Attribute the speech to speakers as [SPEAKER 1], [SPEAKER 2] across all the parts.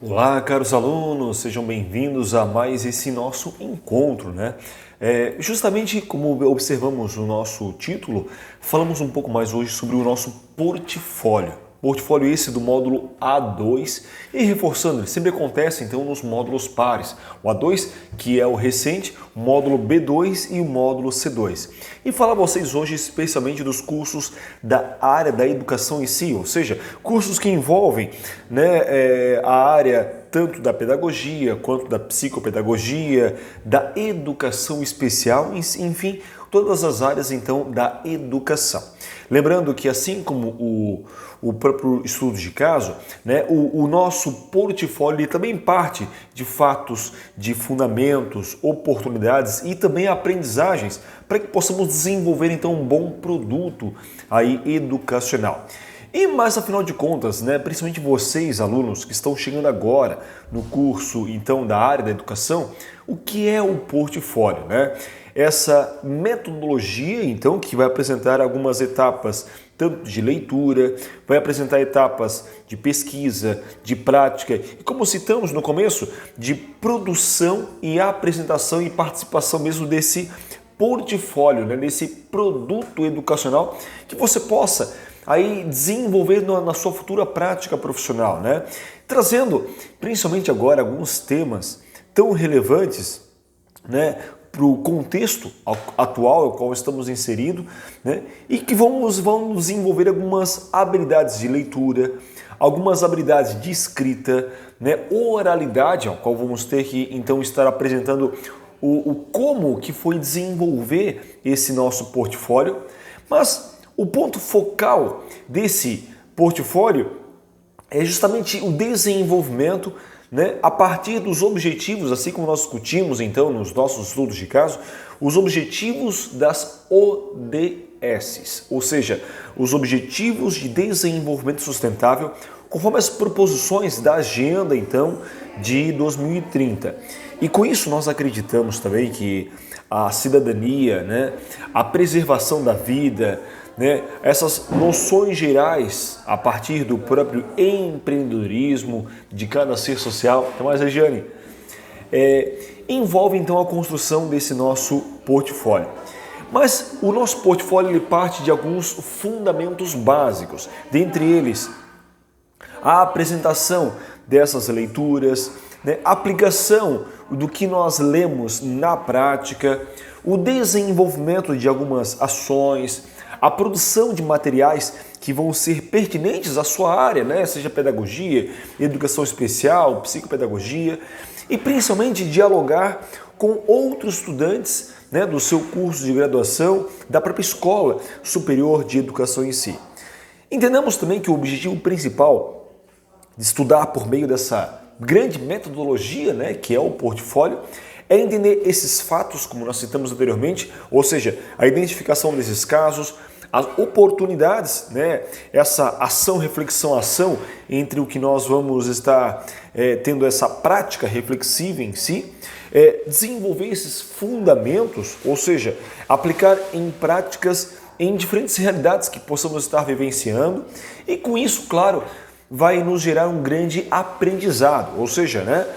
[SPEAKER 1] Olá, caros alunos, sejam bem-vindos a mais esse nosso encontro, né? Justamente como observamos no nosso título, falamos um pouco mais hoje sobre o nosso portfólio. Portfólio esse do módulo A2 e reforçando, ele sempre acontece então nos módulos pares. O A2, que é o recente, o módulo B2 e o módulo C2. E falar a vocês hoje especialmente dos cursos da área da educação em si, ou seja, cursos que envolvem a área tanto da pedagogia quanto da psicopedagogia, da educação especial, enfim, todas as áreas então da educação. Lembrando que assim como o próprio estudo de caso, né, o nosso portfólio também parte de fatos, de fundamentos, oportunidades e também aprendizagens para que possamos desenvolver então um bom produto aí educacional. E mais afinal de contas, né, principalmente vocês, alunos que estão chegando agora no curso então da área da educação, o que é o portfólio, né? Essa metodologia então que vai apresentar algumas etapas tanto de leitura, vai apresentar etapas de pesquisa, de prática e, como citamos no começo, de produção e apresentação e participação mesmo desse portfólio, né, desse produto educacional que você possa aí desenvolver na sua futura prática profissional, né? Trazendo principalmente agora alguns temas tão relevantes, né, para o contexto atual ao qual estamos inseridos, né, e que vamos desenvolver algumas habilidades de leitura, algumas habilidades de escrita, né, oralidade, ao qual vamos ter que então estar apresentando o como que foi desenvolver esse nosso portfólio, mas o ponto focal desse portfólio é justamente o desenvolvimento, né, a partir dos objetivos, assim como nós discutimos então nos nossos estudos de caso, os objetivos das ODS, ou seja, os Objetivos de Desenvolvimento Sustentável, conforme as proposições da Agenda então de 2030. E com isso nós acreditamos também que a cidadania, né, a preservação da vida, né, essas noções gerais a partir do próprio empreendedorismo de cada ser social, então mais Regiane, envolve então a construção desse nosso portfólio. Mas o nosso portfólio ele parte de alguns fundamentos básicos, dentre eles a apresentação dessas leituras, né, a aplicação do que nós lemos na prática, o desenvolvimento de algumas ações, a produção de materiais que vão ser pertinentes à sua área, né? Seja pedagogia, educação especial, psicopedagogia, e principalmente dialogar com outros estudantes, né, do seu curso de graduação, da própria escola superior de educação em si. Entendemos também que o objetivo principal de estudar por meio dessa grande metodologia, né, que é o portfólio, é entender esses fatos, como nós citamos anteriormente, ou seja, a identificação desses casos, as oportunidades, né, essa ação, reflexão, ação entre o que nós vamos estar tendo essa prática reflexiva em si, desenvolver esses fundamentos, ou seja, aplicar em práticas em diferentes realidades que possamos estar vivenciando e com isso, claro, vai nos gerar um grande aprendizado, ou seja, né,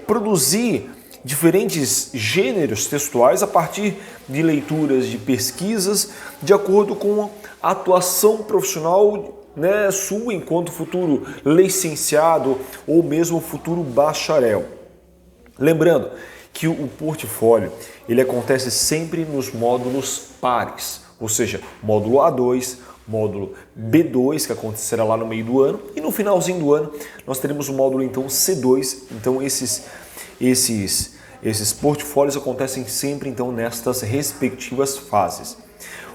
[SPEAKER 1] produzir diferentes gêneros textuais a partir de leituras, de pesquisas, de acordo com a atuação profissional, né, sua enquanto futuro licenciado ou mesmo futuro bacharel. Lembrando que o portfólio ele acontece sempre nos módulos pares, ou seja, módulo A2, módulo B2, que acontecerá lá no meio do ano, e no finalzinho do ano nós teremos o módulo então C2. Então esses portfólios acontecem sempre então nestas respectivas fases.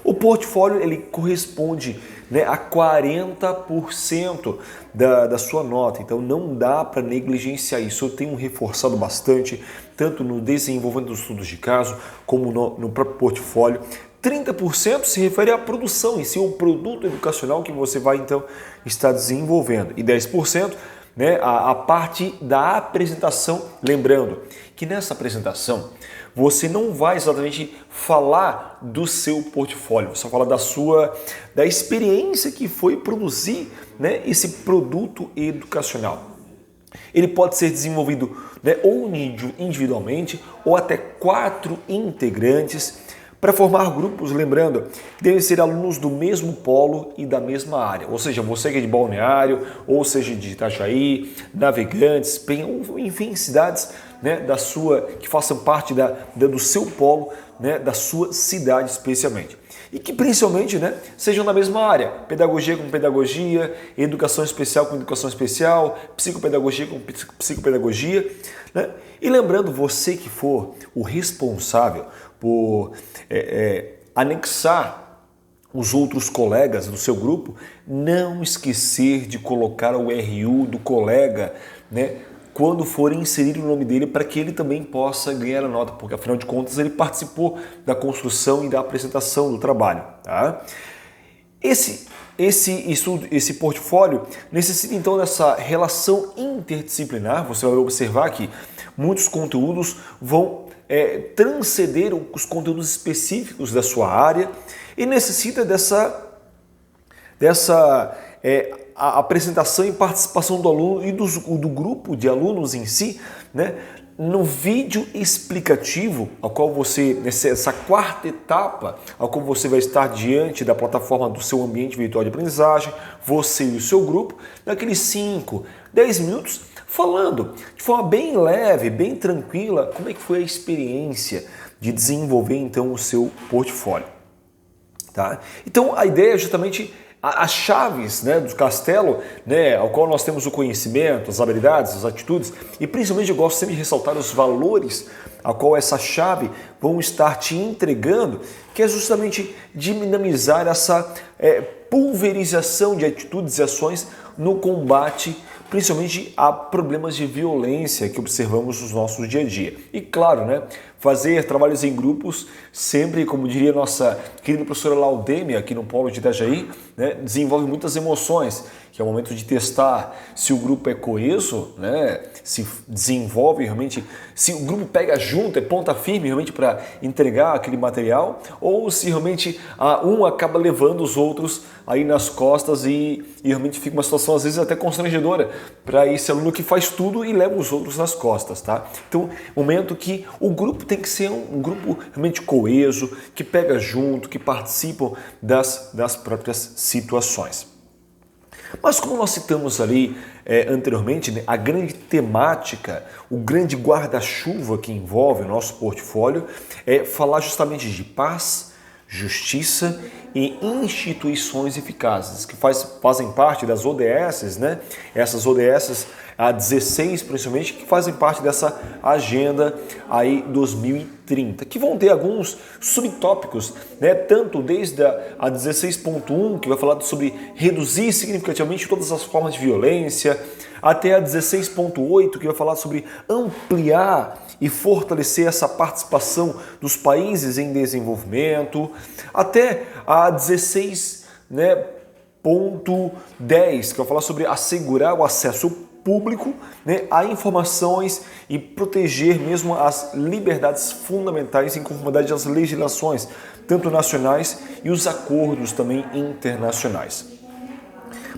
[SPEAKER 1] O portfólio ele corresponde, né, a 40% da sua nota, então não dá para negligenciar isso. Eu tenho reforçado bastante, tanto no desenvolvimento dos estudos de caso, como no próprio portfólio. 30% se refere à produção em si, o produto educacional que você vai então estar desenvolvendo, e 10%, né, a parte da apresentação, lembrando que nessa apresentação você não vai exatamente falar do seu portfólio, você vai falar da experiência que foi produzir, né, esse produto educacional. Ele pode ser desenvolvido, né, ou individualmente ou até 4 integrantes para formar grupos. Lembrando, devem ser alunos do mesmo polo e da mesma área, ou seja, você que é de Balneário, ou seja de Itajaí, Navegantes, enfim, cidades, né, que façam parte do seu polo, né, da sua cidade especialmente. E que principalmente, né, sejam da mesma área, pedagogia com pedagogia, educação especial com educação especial, psicopedagogia com psicopedagogia, né? E lembrando, você que for o responsável por anexar os outros colegas do seu grupo, não esquecer de colocar o RU do colega, né, quando for inserir o nome dele, para que ele também possa ganhar a nota, porque afinal de contas ele participou da construção e da apresentação do trabalho. Tá? Esse portfólio necessita então dessa relação interdisciplinar. Você vai observar que muitos conteúdos vão transcender os conteúdos específicos da sua área e necessita a apresentação e participação do aluno e do grupo de alunos em si, né, no vídeo explicativo, ao qual essa quarta etapa, ao qual você vai estar diante da plataforma do seu ambiente virtual de aprendizagem, você e o seu grupo, naqueles 5, 10 minutos, falando de forma bem leve, bem tranquila, como é que foi a experiência de desenvolver então o seu portfólio. Tá? Então a ideia é justamente as chaves, né, do castelo, né, ao qual nós temos o conhecimento, as habilidades, as atitudes, e principalmente eu gosto sempre de ressaltar os valores a qual essa chave vão estar te entregando, que é justamente dinamizar essa pulverização de atitudes e ações no combate, principalmente a problemas de violência que observamos no nosso dia a dia. E claro, né, fazer trabalhos em grupos sempre, como diria nossa querida professora Laudêmia aqui no Polo de Itajaí, né, desenvolve muitas emoções, que é o momento de testar se o grupo é coeso, né, se desenvolve realmente, se o grupo pega junto, é ponta firme realmente para entregar aquele material, ou se realmente um acaba levando os outros aí nas costas e realmente fica uma situação às vezes até constrangedora para esse aluno que faz tudo e leva os outros nas costas, tá? Então, momento que o grupo tem que ser um grupo realmente coeso, que pega junto, que participam das próprias situações. Mas como nós citamos ali anteriormente, né, a grande temática, o grande guarda-chuva que envolve o nosso portfólio é falar justamente de paz, justiça e instituições eficazes, que fazem parte das ODS, né? Essas ODS, a 16 principalmente, que fazem parte dessa agenda aí 2030, que vão ter alguns subtópicos, né? Tanto desde a 16.1, que vai falar sobre reduzir significativamente todas as formas de violência, até a 16.8, que vai falar sobre ampliar e fortalecer essa participação dos países em desenvolvimento, até a 16, né, ponto 10, que vai falar sobre assegurar o acesso público, né, a informações e proteger mesmo as liberdades fundamentais em conformidade às legislações, tanto nacionais e os acordos também internacionais.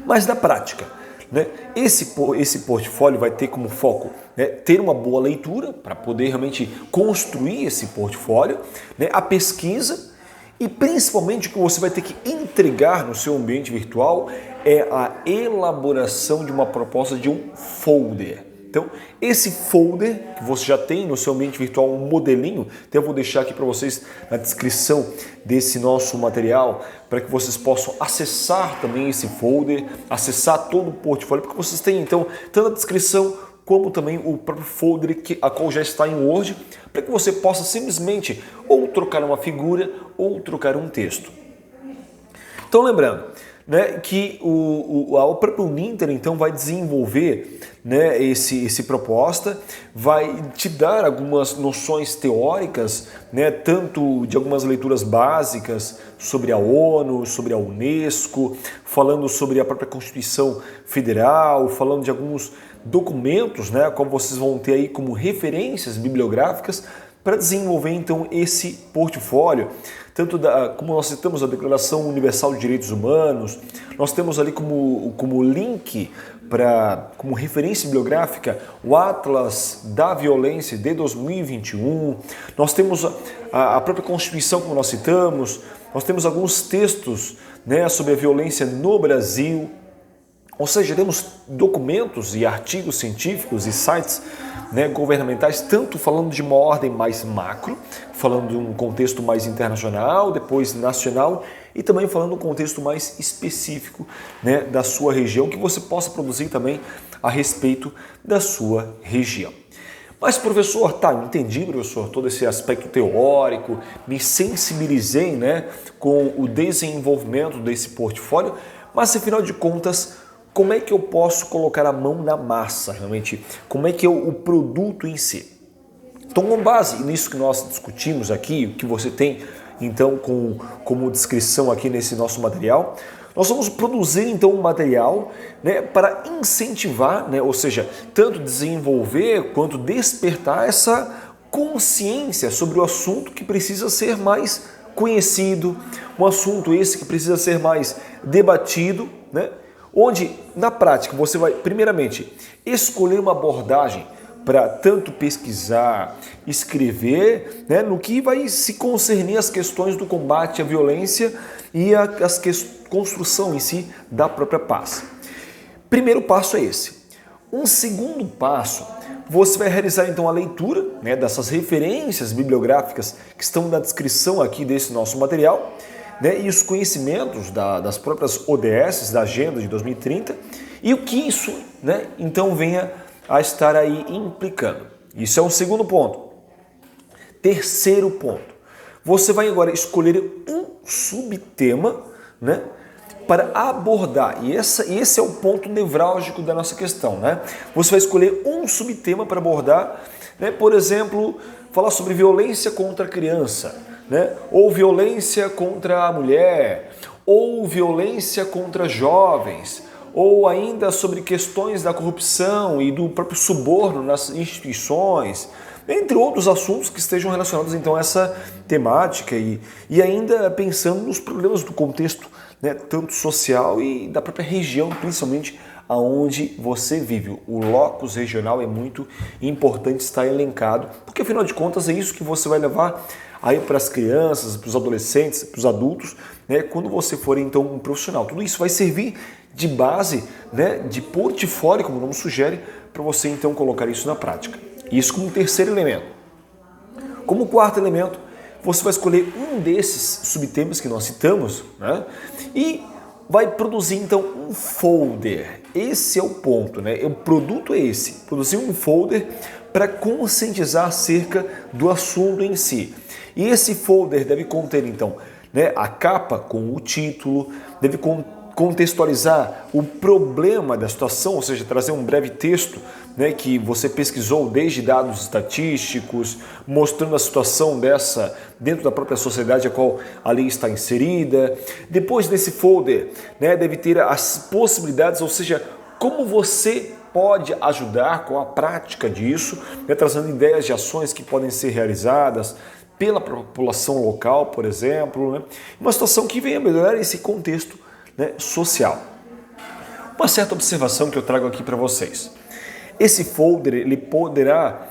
[SPEAKER 1] Mas na prática, né, esse portfólio vai ter como foco, né, ter uma boa leitura para poder realmente construir esse portfólio, né, a pesquisa e principalmente o que você vai ter que entregar no seu ambiente virtual é a elaboração de uma proposta de um folder. Então, esse folder que você já tem no seu ambiente virtual, um modelinho, então eu vou deixar aqui para vocês na descrição desse nosso material, para que vocês possam acessar também esse folder, acessar todo o portfólio, porque vocês têm então tanto a descrição como também o próprio folder a qual já está em Word, para que você possa simplesmente ou trocar uma figura ou trocar um texto. Então lembrando, né, que o próprio Uninter então vai desenvolver, né, esse proposta, vai te dar algumas noções teóricas, né, tanto de algumas leituras básicas sobre a ONU, sobre a Unesco, falando sobre a própria Constituição Federal, falando de alguns documentos, né, como vocês vão ter aí como referências bibliográficas para desenvolver então esse portfólio, como nós citamos a Declaração Universal de Direitos Humanos, nós temos ali como link, como referência bibliográfica, o Atlas da Violência de 2021, nós temos a própria Constituição, como nós citamos, nós temos alguns textos, né, sobre a violência no Brasil. Ou seja, temos documentos e artigos científicos e sites, né, governamentais, tanto falando de uma ordem mais macro, falando de um contexto mais internacional, depois nacional, e também falando de um contexto mais específico, né, da sua região, que você possa produzir também a respeito da sua região. Mas, professor, entendi, professor, todo esse aspecto teórico, me sensibilizei, né, com o desenvolvimento desse portfólio, mas, afinal de contas, como é que eu posso colocar a mão na massa, realmente? Como é que é o produto em si? Então, com base nisso que nós discutimos aqui, o que você tem, então, como descrição aqui nesse nosso material, nós vamos produzir, então, um material, né, para incentivar, né, ou seja, tanto desenvolver quanto despertar essa consciência sobre o assunto que precisa ser mais conhecido, um assunto esse que precisa ser mais debatido, né? Onde, na prática, você vai, primeiramente, escolher uma abordagem para tanto pesquisar, escrever, né, no que vai se concernir às questões do combate à violência e a construção em si da própria paz. Primeiro passo é esse. Um segundo passo, você vai realizar então a leitura, né, dessas referências bibliográficas que estão na descrição aqui desse nosso material, né, e os conhecimentos das próprias ODS, da Agenda de 2030, e o que isso, né, então venha a estar aí implicando. Isso é um segundo ponto. Terceiro ponto, você vai agora escolher um subtema, né, para abordar, e esse é o ponto nevrálgico da nossa questão, né? Você vai escolher um subtema para abordar, né, por exemplo, falar sobre violência contra a criança, né? Ou violência contra a mulher, ou violência contra jovens, ou ainda sobre questões da corrupção e do próprio suborno nas instituições, entre outros assuntos que estejam relacionados então a essa temática e ainda pensando nos problemas do contexto, né, tanto social e da própria região, principalmente aonde você vive. O locus regional é muito importante estar elencado, porque afinal de contas é isso que você vai levar aí para as crianças, para os adolescentes, para os adultos, né, quando você for então um profissional. Tudo isso vai servir de base, né, de portfólio, como o nome sugere, para você então colocar isso na prática. Isso como terceiro elemento. Como quarto elemento, você vai escolher um desses subtemas que nós citamos, né, e vai produzir então um folder. Esse é o ponto, né? O produto é esse, produzir um folder para conscientizar acerca do assunto em si. E esse folder deve conter então, né, a capa com o título, deve contextualizar o problema da situação, ou seja, trazer um breve texto, né, que você pesquisou desde dados estatísticos, mostrando a situação dessa dentro da própria sociedade a qual ali está inserida. Depois desse folder, né, deve ter as possibilidades, ou seja, como você pode ajudar com a prática disso, né, trazendo ideias de ações que podem ser realizadas pela população local, por exemplo, né, uma situação que venha melhorar esse contexto, né, social. Uma certa observação que eu trago aqui para vocês. Esse folder ele poderá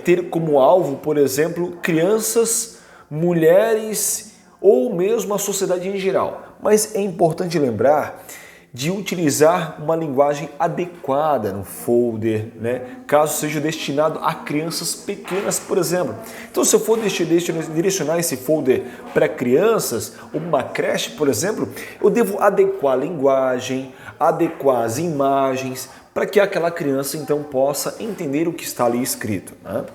[SPEAKER 1] ter como alvo, por exemplo, crianças, mulheres ou mesmo a sociedade em geral. Mas é importante lembrar de utilizar uma linguagem adequada no folder, né, caso seja destinado a crianças pequenas, por exemplo. Então, se eu for direcionar esse folder para crianças, uma creche, por exemplo, eu devo adequar a linguagem, adequar as imagens, para que aquela criança então possa entender o que está ali escrito, né?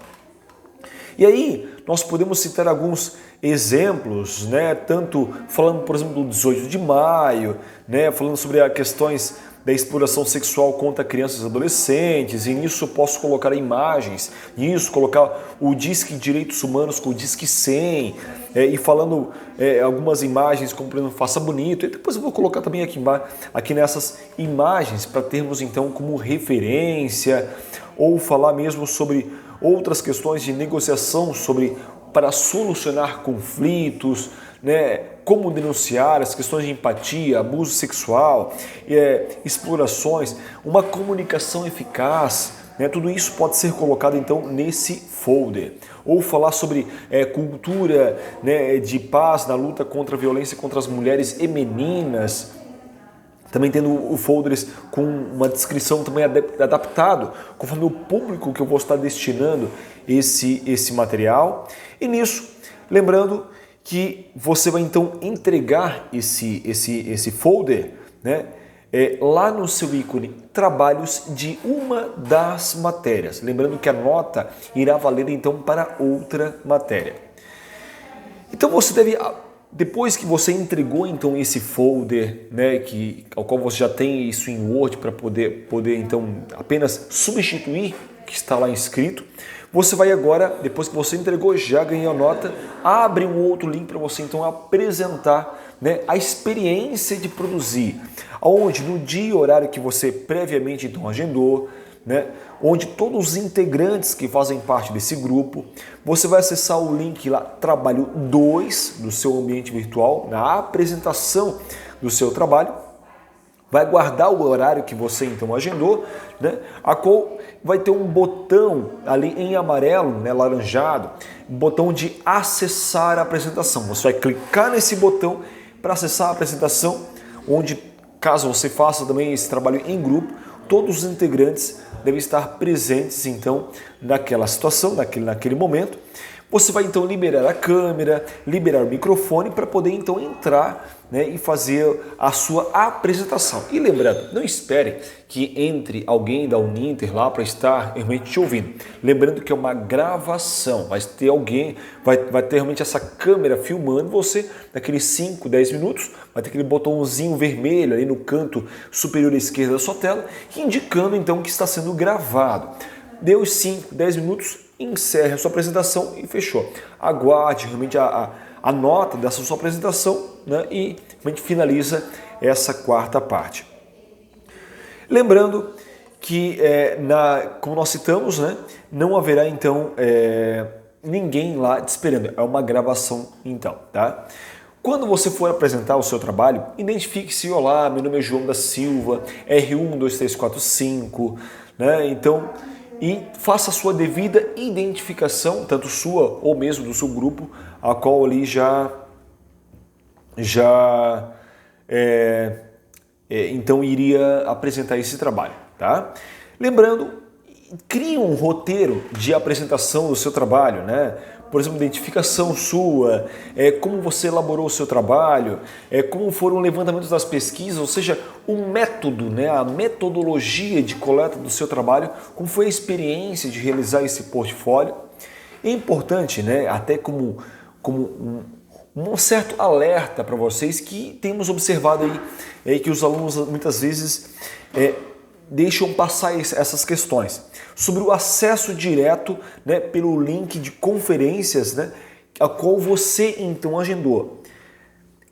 [SPEAKER 1] E aí nós podemos citar alguns exemplos, né, tanto falando, por exemplo, do 18 de maio, né, falando sobre as questões da exploração sexual contra crianças e adolescentes, e nisso eu posso colocar imagens, nisso colocar o Disque Direitos Humanos com o Disque 100, e falando algumas imagens como, por exemplo, Faça Bonito, e depois eu vou colocar também aqui nessas imagens para termos então como referência, ou falar mesmo sobre outras questões de negociação para solucionar conflitos, né, como denunciar, as questões de empatia, abuso sexual, explorações, uma comunicação eficaz, né, tudo isso pode ser colocado então nesse folder. Ou falar sobre cultura, né, de paz na luta contra a violência contra as mulheres e meninas. Também tendo folders com uma descrição também adaptado, conforme o público que eu vou estar destinando esse material. E nisso, lembrando que você vai então entregar esse folder, né, lá no seu ícone trabalhos de uma das matérias. Lembrando que a nota irá valer então para outra matéria. Então você deve... Depois que você entregou então esse folder, né, ao qual você já tem isso em Word para poder então apenas substituir o que está lá escrito, você vai agora, depois que você entregou, já ganhou a nota, abre um outro link para você então apresentar, né, a experiência de produzir, onde no dia e horário que você previamente então agendou, né, onde todos os integrantes que fazem parte desse grupo, você vai acessar o link lá, trabalho 2 do seu ambiente virtual, na apresentação do seu trabalho, vai guardar o horário que você então agendou, né, a qual vai ter um botão ali em amarelo, né, laranjado, botão de acessar a apresentação. Você vai clicar nesse botão para acessar a apresentação, onde, caso você faça também esse trabalho em grupo, todos os integrantes devem estar presentes então naquela situação, naquele momento. Você vai então liberar a câmera, liberar o microfone para poder então entrar, né, e fazer a sua apresentação. E lembrando, não espere que entre alguém da Uninter lá para estar realmente te ouvindo. Lembrando que é uma gravação, vai ter alguém, vai ter realmente essa câmera filmando você naqueles 5, 10 minutos, vai ter aquele botãozinho vermelho ali no canto superior esquerdo da sua tela, indicando então que está sendo gravado. Deu os 5, 10 minutos, encerre a sua apresentação e fechou. Aguarde realmente a nota dessa sua apresentação, né, e realmente finaliza essa quarta parte. Lembrando que, como nós citamos, né, não haverá então ninguém lá te esperando. É uma gravação então, tá? Quando você for apresentar o seu trabalho, identifique-se: olá, meu nome é João da Silva, R12345, né? Então, e faça a sua devida identificação, tanto sua ou mesmo do seu grupo, a qual ali então iria apresentar esse trabalho, tá? Lembrando, crie um roteiro de apresentação do seu trabalho, né? Por exemplo, identificação sua, como você elaborou o seu trabalho, como foram os levantamentos das pesquisas, ou seja, o método, né, a metodologia de coleta do seu trabalho, como foi a experiência de realizar esse portfólio. É importante, né, até como um certo alerta para vocês, que temos observado aí que os alunos muitas vezes deixam passar essas questões sobre o acesso direto, né, pelo link de conferências, né, a qual você então agendou.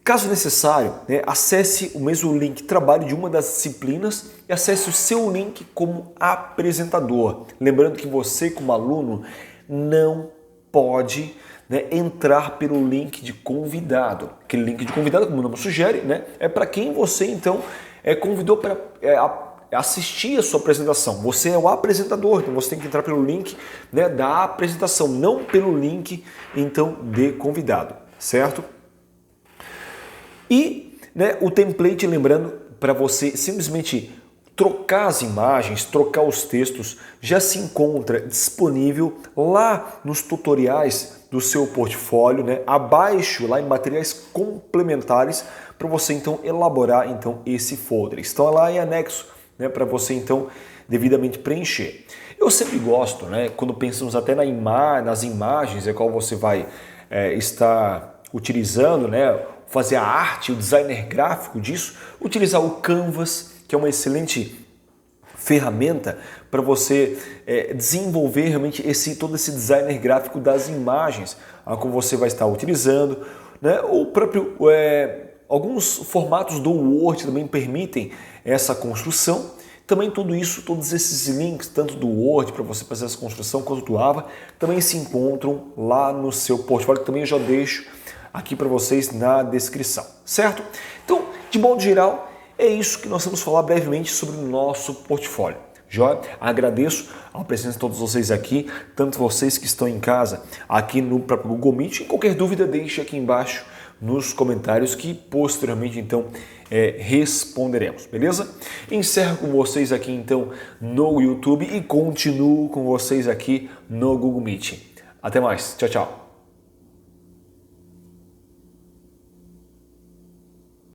[SPEAKER 1] Caso necessário, né, acesse o mesmo link trabalho de uma das disciplinas e acesse o seu link como apresentador. Lembrando que você, como aluno, não pode, né, entrar pelo link de convidado. Aquele link de convidado, como o nome sugere, né, é para quem você então convidou para assistir a sua apresentação. Você é o apresentador, então você tem que entrar pelo link, né, da apresentação, não pelo link então de convidado, certo? E, né, o template, lembrando, para você simplesmente trocar as imagens, trocar os textos, já se encontra disponível lá nos tutoriais do seu portfólio, né, abaixo, lá em materiais complementares, para você então elaborar então esse folder. Estão lá em anexo, né, para você então devidamente preencher. Eu sempre gosto, né, quando pensamos até nas imagens a qual você vai estar utilizando, né, fazer a arte, o designer gráfico disso, utilizar o Canvas, que é uma excelente ferramenta para você desenvolver realmente todo esse designer gráfico das imagens, a qual você vai estar utilizando, né? O próprio alguns formatos do Word também permitem essa construção. Também tudo isso, todos esses links, tanto do Word para você fazer essa construção, quanto do Ava, também se encontram lá no seu portfólio, que também eu já deixo aqui para vocês na descrição, certo? Então, de modo geral, é isso que nós vamos falar brevemente sobre o nosso portfólio. Joia? Agradeço a presença de todos vocês aqui, tanto vocês que estão em casa, aqui no próprio Google Meet. E qualquer dúvida, deixe aqui embaixo nos comentários que posteriormente, então, responderemos, beleza? Encerro com vocês aqui, então, no YouTube e continuo com vocês aqui no Google Meet. Até mais. Tchau, tchau.